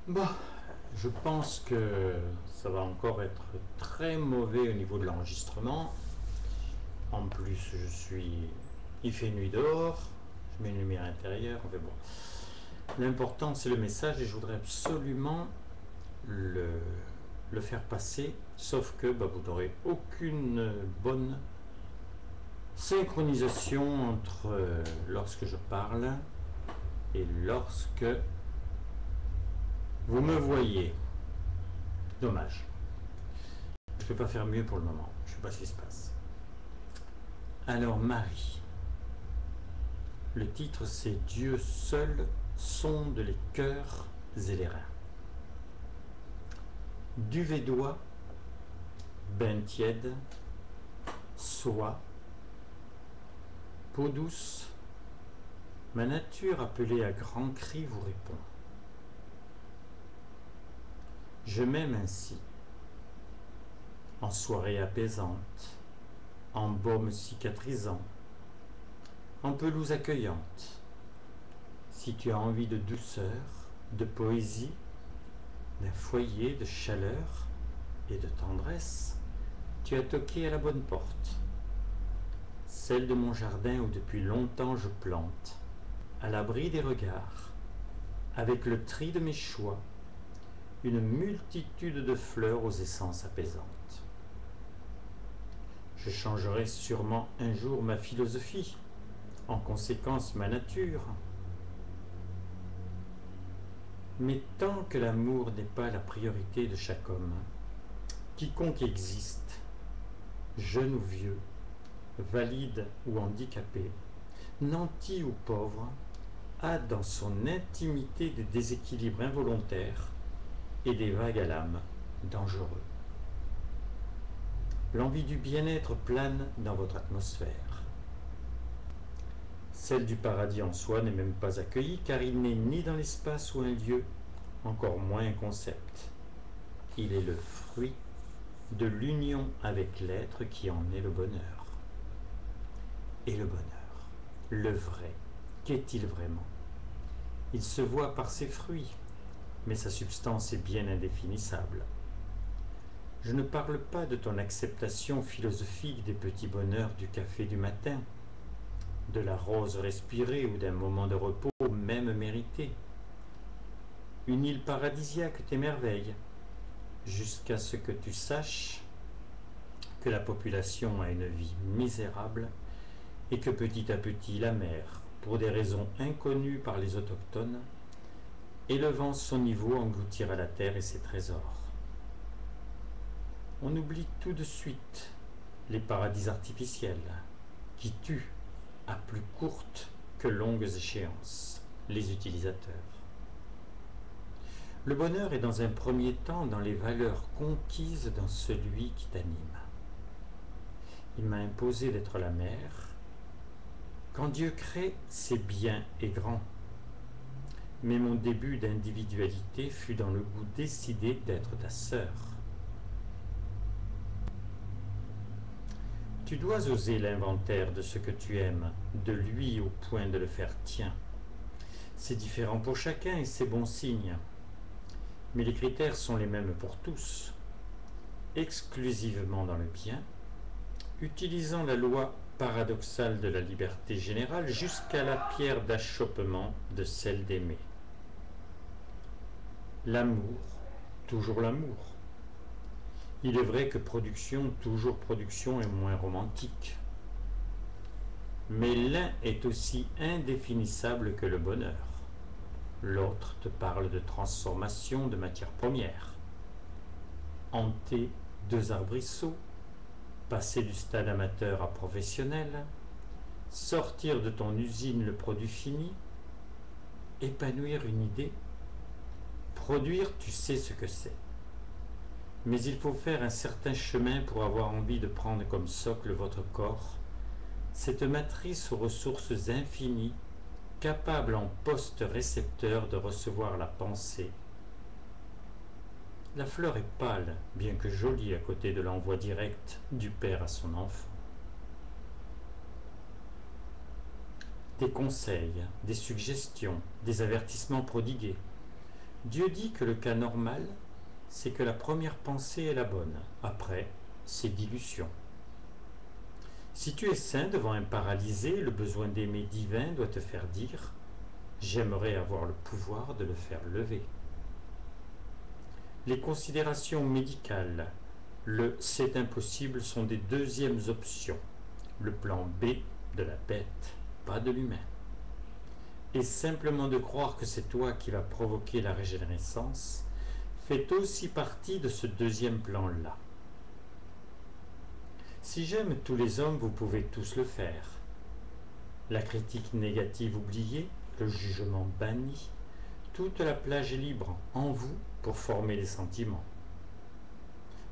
Bon, je pense que ça va encore être très mauvais au niveau de l'enregistrement. En plus, il fait nuit dehors, je mets une lumière intérieure, enfin bon. L'important, c'est le message et je voudrais absolument le, le faire passer, sauf que vous n'aurez aucune bonne synchronisation entre lorsque je parle et lorsque vous me voyez. Dommage. Je ne peux pas faire mieux pour le moment. Je ne sais pas ce qui se passe. Alors, Marie. Le titre, c'est Dieu seul sonde les cœurs et les reins. Duvet d'oie, bain tiède, soie, peau douce, ma nature appelée à grands cris vous répond. Je m'aime ainsi, en soirée apaisante, en baume cicatrisant, en pelouse accueillante. Si tu as envie de douceur, de poésie, d'un foyer de chaleur et de tendresse, tu as toqué à la bonne porte. Celle de mon jardin où depuis longtemps je plante, à l'abri des regards, avec le tri de mes choix, une multitude de fleurs aux essences apaisantes. Je changerai sûrement un jour ma philosophie, en conséquence ma nature. Mais tant que l'amour n'est pas la priorité de chaque homme, quiconque existe, jeune ou vieux, valide ou handicapé, nanti ou pauvre, a dans son intimité des déséquilibres involontaires et des vagues à l'âme dangereux. L'envie du bien-être plane dans votre atmosphère. Celle du paradis en soi n'est même pas accueillie car il n'est ni dans l'espace ou un lieu, encore moins un concept. Il est le fruit de l'union avec l'être qui en est le bonheur. Et le bonheur, le vrai, qu'est-il vraiment? Il se voit par ses fruits, mais sa substance est bien indéfinissable. Je ne parle pas de ton acceptation philosophique des petits bonheurs du café du matin, de la rose respirée ou d'un moment de repos même mérité. Une île paradisiaque t'émerveille, jusqu'à ce que tu saches que la population a une vie misérable et que petit à petit la mer, pour des raisons inconnues par les autochtones, élevant son niveau, engloutira la terre et ses trésors. On oublie tout de suite les paradis artificiels qui tuent à plus courtes que longues échéances les utilisateurs. Le bonheur est dans un premier temps dans les valeurs conquises dans celui qui t'anime. Il m'a imposé d'être la mère. Quand Dieu crée, c'est bien et grand. Mais mon début d'individualité fut dans le goût décidé d'être ta sœur. Tu dois oser l'inventaire de ce que tu aimes, de lui au point de le faire tien. C'est différent pour chacun et c'est bon signe. Mais les critères sont les mêmes pour tous. Exclusivement dans le bien, utilisant la loi paradoxale de la liberté générale jusqu'à la pierre d'achoppement de celle d'aimer. L'amour, toujours l'amour. Il est vrai que production, toujours production, est moins romantique. Mais l'un est aussi indéfinissable que le bonheur. L'autre te parle de transformation de matières premières. Hanter 2 arbrisseaux, passer du stade amateur à professionnel, sortir de ton usine le produit fini, épanouir une idée. Produire, tu sais ce que c'est. Mais il faut faire un certain chemin pour avoir envie de prendre comme socle votre corps, cette matrice aux ressources infinies, capable en poste récepteur de recevoir la pensée. La fleur est pâle, bien que jolie à côté de l'envoi direct du père à son enfant. Des conseils, des suggestions, des avertissements prodigués. Dieu dit que le cas normal, c'est que la première pensée est la bonne. Après, c'est dilution. Si tu es saint devant un paralysé, le besoin d'aimer divin doit te faire dire « J'aimerais avoir le pouvoir de le faire lever ». Les considérations médicales, le « c'est impossible » sont des deuxièmes options. Le plan B de la bête, pas de l'humain. Et simplement de croire que c'est toi qui vas provoquer la régénérescence fait aussi partie de ce deuxième plan-là. Si j'aime tous les hommes, vous pouvez tous le faire. La critique négative oubliée, le jugement banni, toute la plage est libre en vous pour former les sentiments.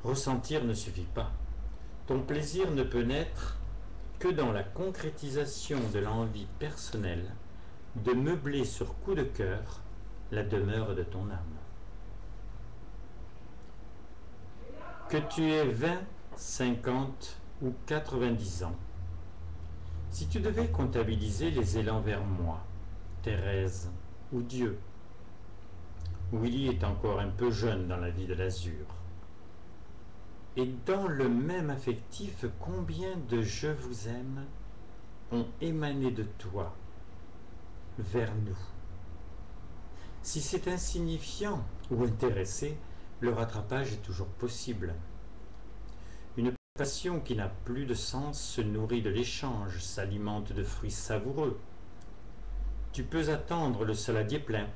Ressentir ne suffit pas. Ton plaisir ne peut naître que dans la concrétisation de l'envie personnelle de meubler sur coup de cœur la demeure de ton âme. Que tu aies 20, 50 ou 90 ans, si tu devais comptabiliser les élans vers moi, Thérèse ou Dieu, Willy est encore un peu jeune dans la vie de l'azur. Et dans le même affectif, combien de « je vous aime » ont émané de toi vers nous. Si c'est insignifiant ou intéressé, le rattrapage est toujours possible. Une passion qui n'a plus de sens se nourrit de l'échange, s'alimente de fruits savoureux. Tu peux attendre le saladier plein.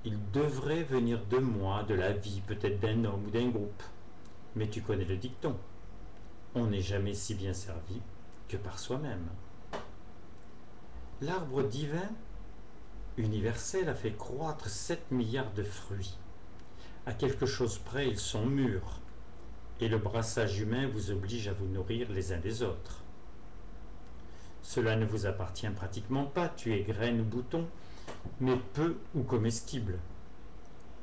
Il devrait venir de moi, de la vie, peut-être d'un homme ou d'un groupe. Mais tu connais le dicton. On n'est jamais si bien servi que par soi-même. L'arbre divin, universel, a fait croître 7 milliards de fruits. À quelque chose près, ils sont mûrs. Et le brassage humain vous oblige à vous nourrir les uns des autres. Cela ne vous appartient pratiquement pas, tu es graine ou bouton, mais peu ou comestible.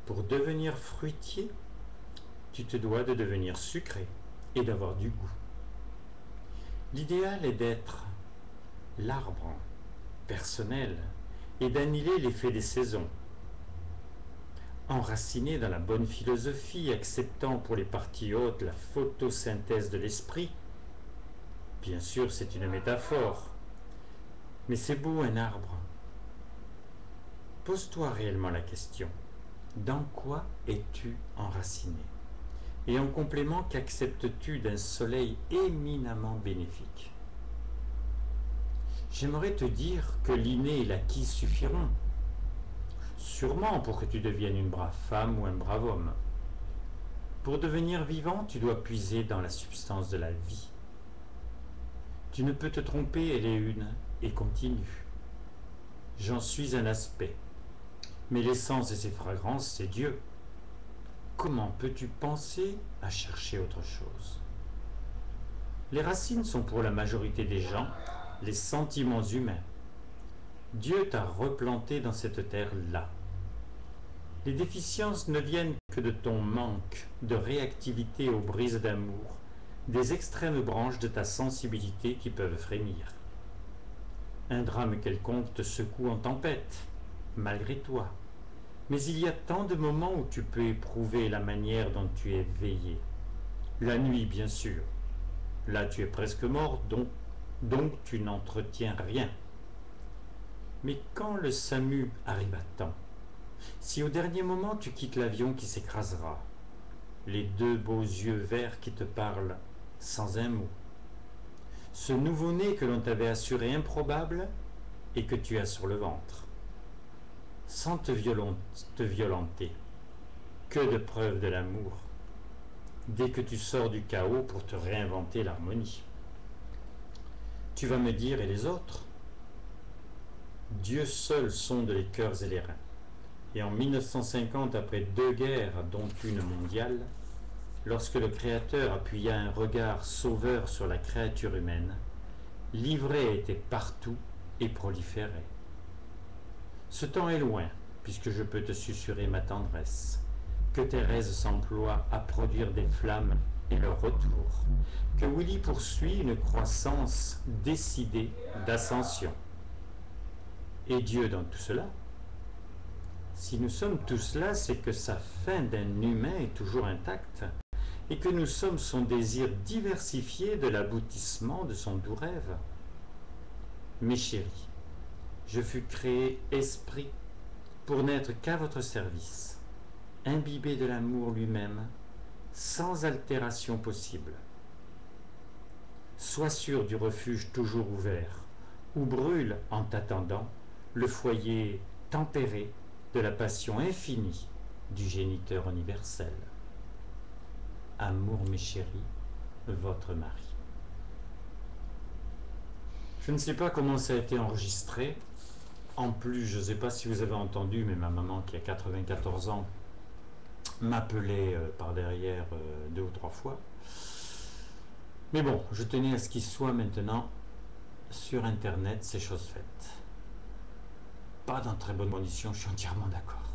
Pour devenir fruitier, tu te dois de devenir sucré et d'avoir du goût. L'idéal est d'être l'arbre personnel et d'annihiler l'effet des saisons. Enraciné dans la bonne philosophie, acceptant pour les parties hautes la photosynthèse de l'esprit, bien sûr c'est une métaphore, mais c'est beau un arbre. Pose-toi réellement la question, dans quoi es-tu enraciné? Et en complément, qu'acceptes-tu d'un soleil éminemment bénéfique? J'aimerais te dire que l'inné et l'acquis suffiront, sûrement pour que tu deviennes une brave femme ou un brave homme. Pour devenir vivant, tu dois puiser dans la substance de la vie. Tu ne peux te tromper, elle est une et continue. J'en suis un aspect, mais l'essence et ses fragrances, c'est Dieu. Comment peux-tu penser à chercher autre chose? Les racines sont pour la majorité des gens les sentiments humains. Dieu t'a replanté dans cette terre-là. Les déficiences ne viennent que de ton manque de réactivité aux brises d'amour, des extrêmes branches de ta sensibilité qui peuvent frémir. Un drame quelconque te secoue en tempête, malgré toi. Mais il y a tant de moments où tu peux éprouver la manière dont tu es veillé. La nuit, bien sûr. Là, tu es presque mort, donc tu n'entretiens rien. Mais quand le SAMU arrive à temps, si au dernier moment tu quittes l'avion qui s'écrasera, les deux beaux yeux verts qui te parlent sans un mot, ce nouveau-né que l'on t'avait assuré improbable et que tu as sur le ventre, sans te violenter, que de preuves de l'amour, dès que tu sors du chaos pour te réinventer l'harmonie. Tu vas me dire, et les autres? Dieu seul sonde les cœurs et les reins. Et en 1950, après 2 guerres, dont une mondiale, lorsque le Créateur appuya un regard sauveur sur la créature humaine, l'ivrée était partout et proliférait. Ce temps est loin, puisque je peux te susurrer ma tendresse, que Thérèse s'emploie à produire des flammes et leur retour, que Willy poursuit une croissance décidée d'ascension. Et Dieu dans tout cela? Si nous sommes tous là, c'est que sa fin d'un humain est toujours intacte et que nous sommes son désir diversifié de l'aboutissement de son doux rêve. Mes chéris, je fus créé esprit pour n'être qu'à votre service, imbibé de l'amour lui-même, sans altération possible. Sois sûr du refuge toujours ouvert, où brûle, en t'attendant, le foyer tempéré de la passion infinie du géniteur universel. Amour, mes chéris, votre mari. Je ne sais pas comment ça a été enregistré. En plus, je ne sais pas si vous avez entendu, mais ma maman qui a 94 ans m'appelait par derrière 2 ou 3 fois. Mais bon, je tenais à ce qu'il soit maintenant sur Internet, c'est chose faite. Pas dans très bonnes conditions, je suis entièrement d'accord.